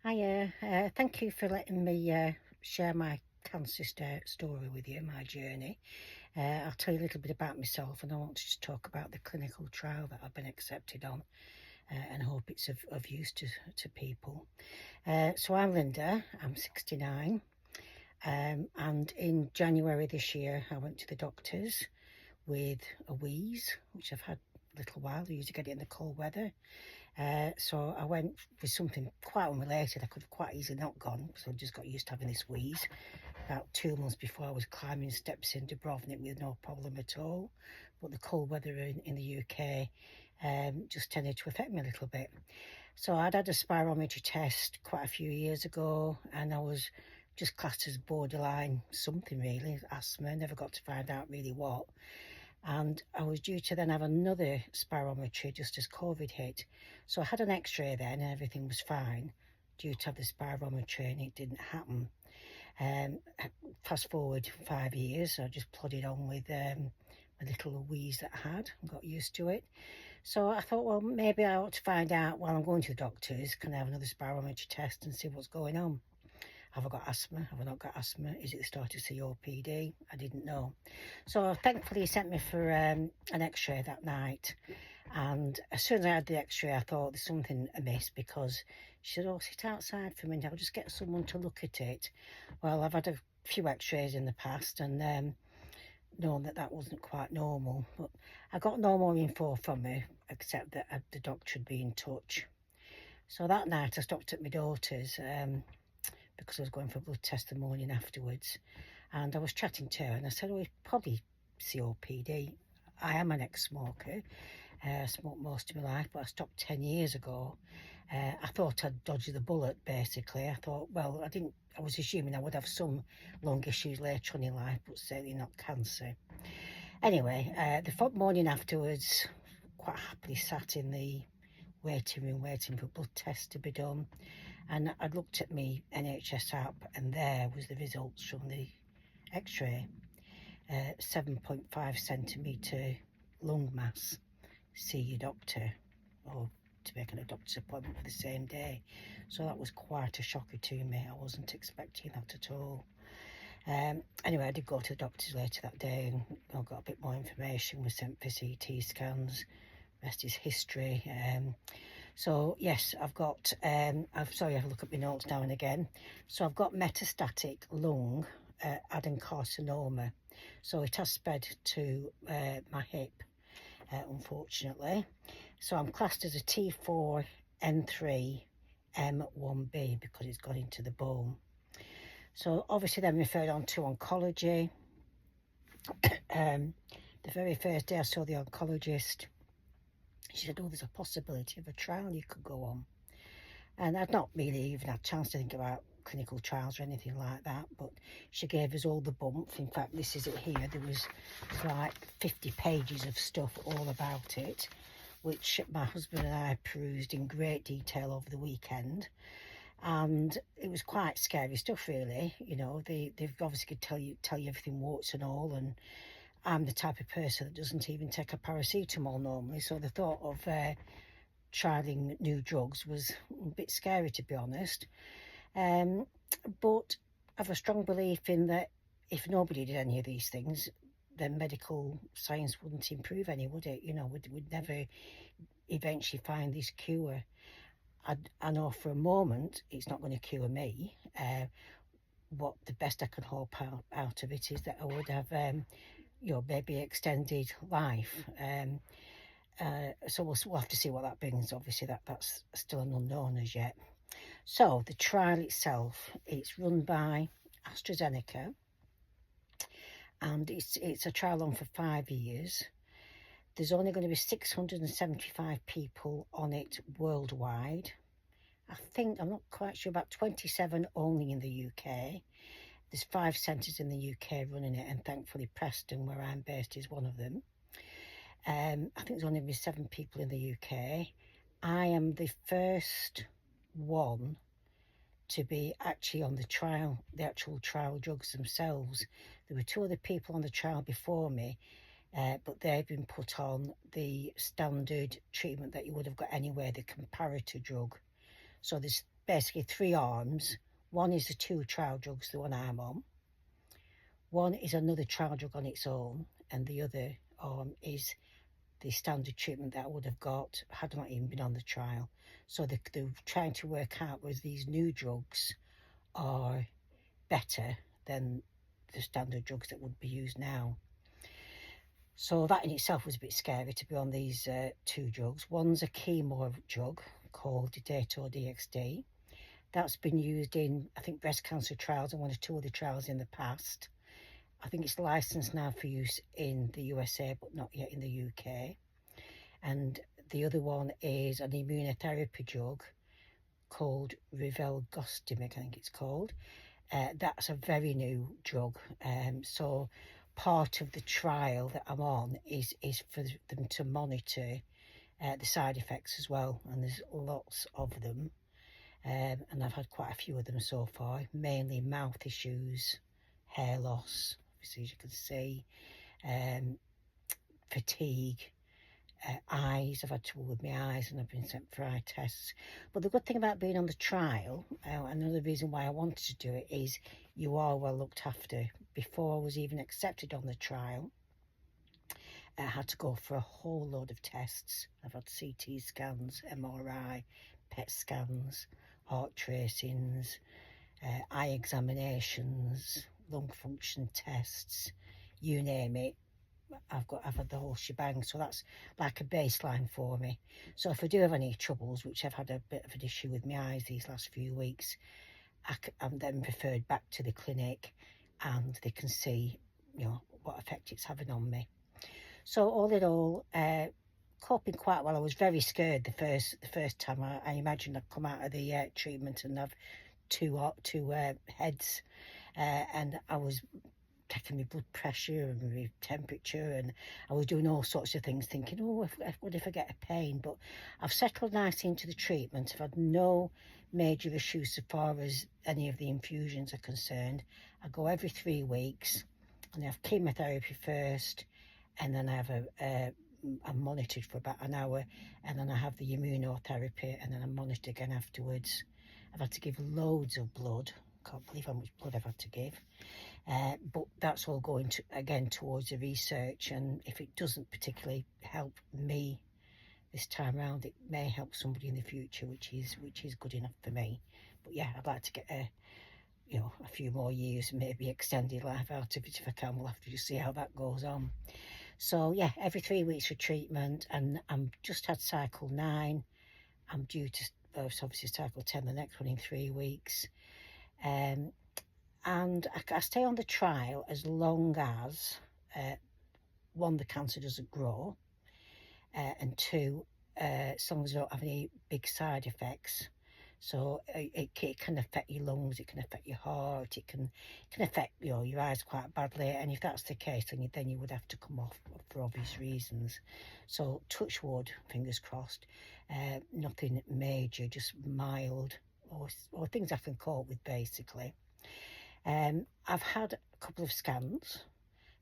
Hiya, thank you for letting me share my cancer story with you, my journey. I'll tell you a little bit about myself, and I want to just talk about the clinical trial that I've been accepted on, and hope it's of use to people. So I'm Linda, I'm 69, and in January this year I went to the doctors with a wheeze, which I've had a little while. I usually get it in the cold weather. So I went with something quite unrelated. I could have quite easily not gone, so I just got used to having this wheeze. About 2 months before, I was climbing steps in Dubrovnik with no problem at all. But the cold weather in the UK just tended to affect me a little bit. So I'd had a spirometry test quite a few years ago, and I was just classed as borderline something really, asthma. Never got to find out really what. And I was due to then have another spirometry just as COVID hit. So I had an x-ray then and everything was fine, due to have the spirometry, and it didn't happen. Fast forward 5 years, I just plodded on with a little wheeze that I had and got used to it. So I thought, well, maybe I ought to find out while I'm going to the doctors, can I have another spirometry test and see what's going on? Have I got asthma? Have I not got asthma? Is it the start of COPD? I didn't know. So thankfully he sent me for an x-ray that night. And as soon as I had the x-ray, I thought there's something amiss, because she said, oh, sit outside for a minute, I'll just get someone to look at it. Well, I've had a few x-rays in the past and known that wasn't quite normal. But I got no more info from her, except that the doctor would be in touch. So that night I stopped at my daughter's, because I was going for a blood test the morning afterwards, and I was chatting to her and I said, oh, it's probably COPD. I am an ex-smoker. I smoked most of my life, but I stopped 10 years ago. I thought I'd dodged the bullet, basically. I thought, well, I was assuming I would have some lung issues later on in life, but certainly not cancer. Anyway, the morning afterwards, quite happily sat in the waiting room waiting for blood tests to be done. And I looked at my NHS app, and there was the results from the x-ray. 7.5 centimetre lung mass. See your doctor, or to make a doctor's appointment for the same day. So that was quite a shocker to me. I wasn't expecting that at all. Anyway, I did go to the doctors later that day and I got a bit more information. We sent for CT scans. Rest is history. So yes, I've got, I'm sorry, I have to look at my notes now and again. So I've got metastatic lung adenocarcinoma. So it has spread to my hip, unfortunately. So I'm classed as a T4N3M1B because it's got into the bone. So obviously then referred on to oncology. The very first day I saw the oncologist, she said, oh, there's a possibility of a trial you could go on. And I'd not really even had a chance to think about clinical trials or anything like that, but she gave us all the bump. In fact, this is it here. There was like 50 pages of stuff all about it, which my husband and I perused in great detail over the weekend. And it was quite scary stuff, really. You know, they've obviously could tell you everything, warts and all, and I'm the type of person that doesn't even take a paracetamol normally, so the thought of trialing new drugs was a bit scary, to be honest. But I have a strong belief in that if nobody did any of these things, then medical science wouldn't improve any, would it? You know, we'd never eventually find this cure. I know for a moment it's not going to cure me. What the best I can hope out of it is that I would have you know, maybe extended life. So we'll have to see what that brings. Obviously that's still an unknown as yet. So the trial itself, it's run by AstraZeneca, and it's a trial on for 5 years. There's only going to be 675 people on it worldwide. I think, I'm not quite sure, about 27 only in the UK. There's 5 centres in the UK running it, and thankfully Preston, where I'm based, is one of them. I think there's only 7 people in the UK. I am the first one to be actually on the trial, the actual trial drugs themselves. There were 2 other people on the trial before me, but they've been put on the standard treatment that you would have got anywhere, the comparator drug. So there's basically 3 arms. One is the 2 trial drugs, the one I'm on. One is another trial drug on its own, and the other arm is the standard treatment that I would have got had I not even been on the trial. So they're trying to work out whether these new drugs are better than the standard drugs that would be used now. So that in itself was a bit scary, to be on these 2 drugs. One's a chemo drug called Dato-DXd. That's been used in, I think, breast cancer trials and 1 or 2 other trials in the past. I think it's licensed now for use in the USA, but not yet in the UK. And the other one is an immunotherapy drug called Rivelgostimig, I think it's called. That's a very new drug. So part of the trial that I'm on is for them to monitor the side effects as well. And there's lots of them. And I've had quite a few of them so far, mainly mouth issues, hair loss, obviously, as you can see, fatigue, eyes. I've had trouble with my eyes and I've been sent for eye tests. But the good thing about being on the trial, another reason why I wanted to do it, is you are well looked after. Before I was even accepted on the trial, I had to go for a whole load of tests. I've had CT scans, MRI, PET scans, heart tracings, eye examinations, lung function tests, you name it. I've had the whole shebang, so that's like a baseline for me. So if I do have any troubles, which I've had a bit of an issue with my eyes these last few weeks, I'm then referred back to the clinic and they can see, you know, what effect it's having on me. So all in all, coping quite well. I was very scared the first time. I imagined I'd come out of the treatment and have two heads, and I was taking my blood pressure and my temperature, and I was doing all sorts of things thinking, oh, what if I get a pain? But I've settled nicely into the treatment. I've had no major issues so far as any of the infusions are concerned. I go every 3 weeks and I have chemotherapy first, and then I have I'm monitored for about an hour, and then I have the immunotherapy, and then I'm monitored again afterwards. I've had to give loads of blood. Can't believe how much blood I've had to give. But that's all going to, again, towards the research, and if it doesn't particularly help me this time around, it may help somebody in the future, which is good enough for me. But yeah, I'd like to get a few more years, maybe extended life out of it if I can. We'll have to just see how that goes on. So yeah, every 3 weeks for treatment, and I'm just had cycle 9. I'm due to obviously cycle 10, the next one in 3 weeks. And I stay on the trial as long as, 1, the cancer doesn't grow, and 2, as long as I don't have any big side effects. So it can affect your lungs, it can affect your heart, it can affect your eyes quite badly. And if that's the case, then you would have to come off for obvious reasons. So touch wood, fingers crossed, nothing major, just mild or things I can cope with basically. I've had a couple of scans.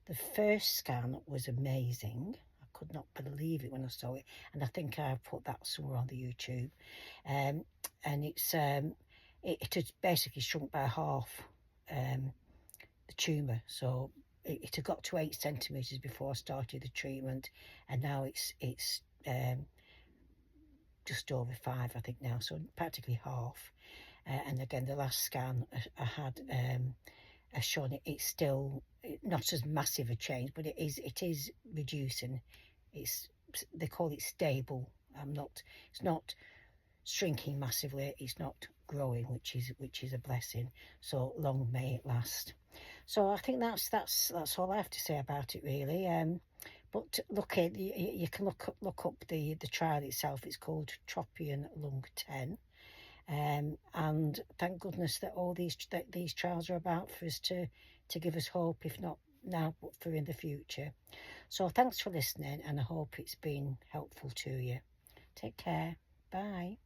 The first scan was amazing. I could not believe it when I saw it, and I think I put that somewhere on the YouTube. And it's it had basically shrunk by half, the tumour. So it had got to 8 centimetres before I started the treatment, and now it's just over 5, I think now, so practically half. And again, the last scan I had has shown it's still not as massive a change, but it is reducing. They call it stable. It's not shrinking massively. It's not growing, which is a blessing. So long may it last. So I think that's all I have to say about it really. But look, you can look up the trial itself. It's called Tropion Lung 10. And thank goodness that all these trials are about for us to give us hope, if not now, but for in the future. So thanks for listening, and I hope it's been helpful to you. Take care. Bye.